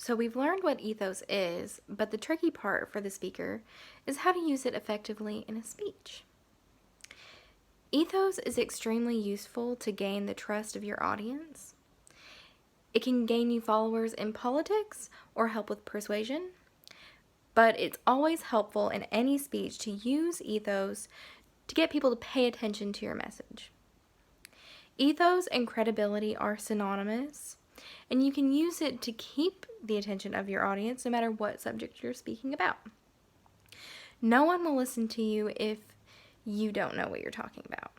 So we've learned what ethos is, but the tricky part for the speaker is how to use it effectively in a speech. Ethos is extremely useful to gain the trust of your audience. It can gain you followers in politics or help with persuasion, but it's always helpful in any speech to use ethos to get people to pay attention to your message. Ethos and credibility are synonymous, and you can use it to keep the attention of your audience no matter what subject you're speaking about. No one will listen to you if you don't know what you're talking about.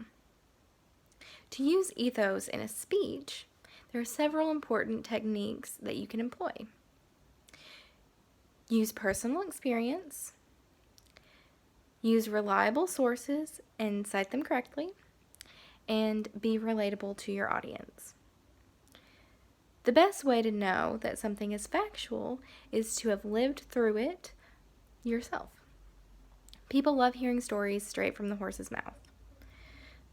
To use ethos in a speech, there are several important techniques that you can employ. Use personal experience, use reliable sources and cite them correctly, and be relatable to your audience. The best way to know that something is factual is to have lived through it yourself. People love hearing stories straight from the horse's mouth.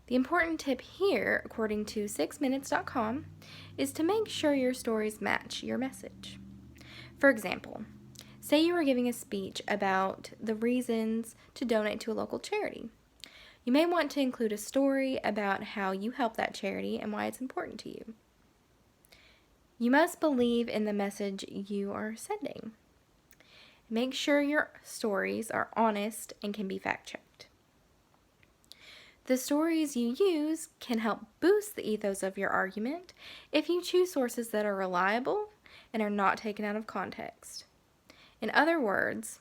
The important tip here, according to 6minutes.com, is to make sure your stories match your message. For example, say you are giving a speech about the reasons to donate to a local charity. You may want to include a story about how you help that charity and why it's important to you. You must believe in the message you are sending. Make sure your stories are honest and can be fact-checked. The stories you use can help boost the ethos of your argument if you choose sources that are reliable and are not taken out of context. In other words,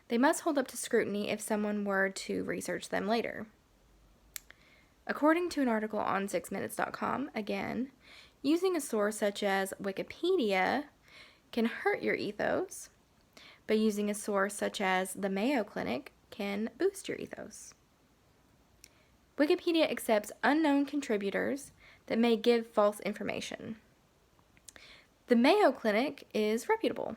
they must hold up to scrutiny if someone were to research them later. According to an article on 6minutes.com, again, using a source such as Wikipedia can hurt your ethos, but using a source such as the Mayo Clinic can boost your ethos. Wikipedia accepts unknown contributors that may give false information. The Mayo Clinic is reputable.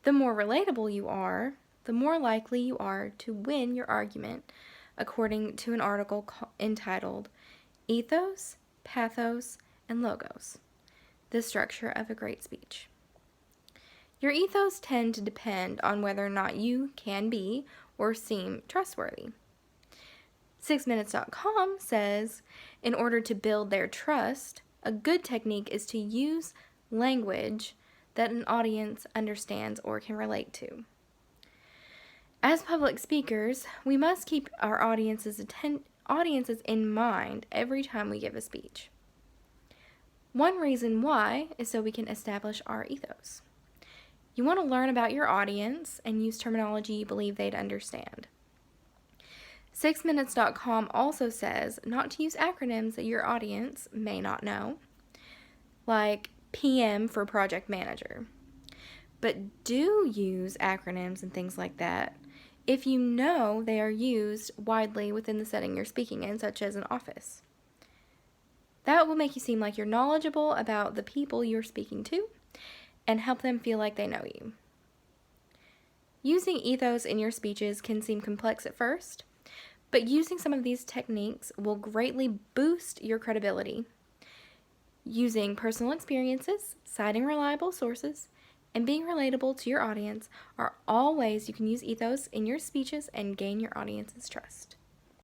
The more relatable you are, the more likely you are to win your argument, according to an article entitled Ethos, Pathos, and Logos: The Structure of a Great Speech. Your ethos tend to depend on whether or not you can be or seem trustworthy. 6minutes.com says, in order to build their trust, a good technique is to use language that an audience understands or can relate to. As public speakers, we must keep our audiences in mind every time we give a speech. One reason why is so we can establish our ethos. You want to learn about your audience and use terminology you believe they'd understand. 6minutes.com also says not to use acronyms that your audience may not know, like PM for project manager. But do use acronyms and things like that if you know they are used widely within the setting you're speaking in, such as an office. That will make you seem like you're knowledgeable about the people you're speaking to and help them feel like they know you. Using ethos in your speeches can seem complex at first, but using some of these techniques will greatly boost your credibility. Using personal experiences, citing reliable sources, and being relatable to your audience are all ways you can use ethos in your speeches and gain your audience's trust.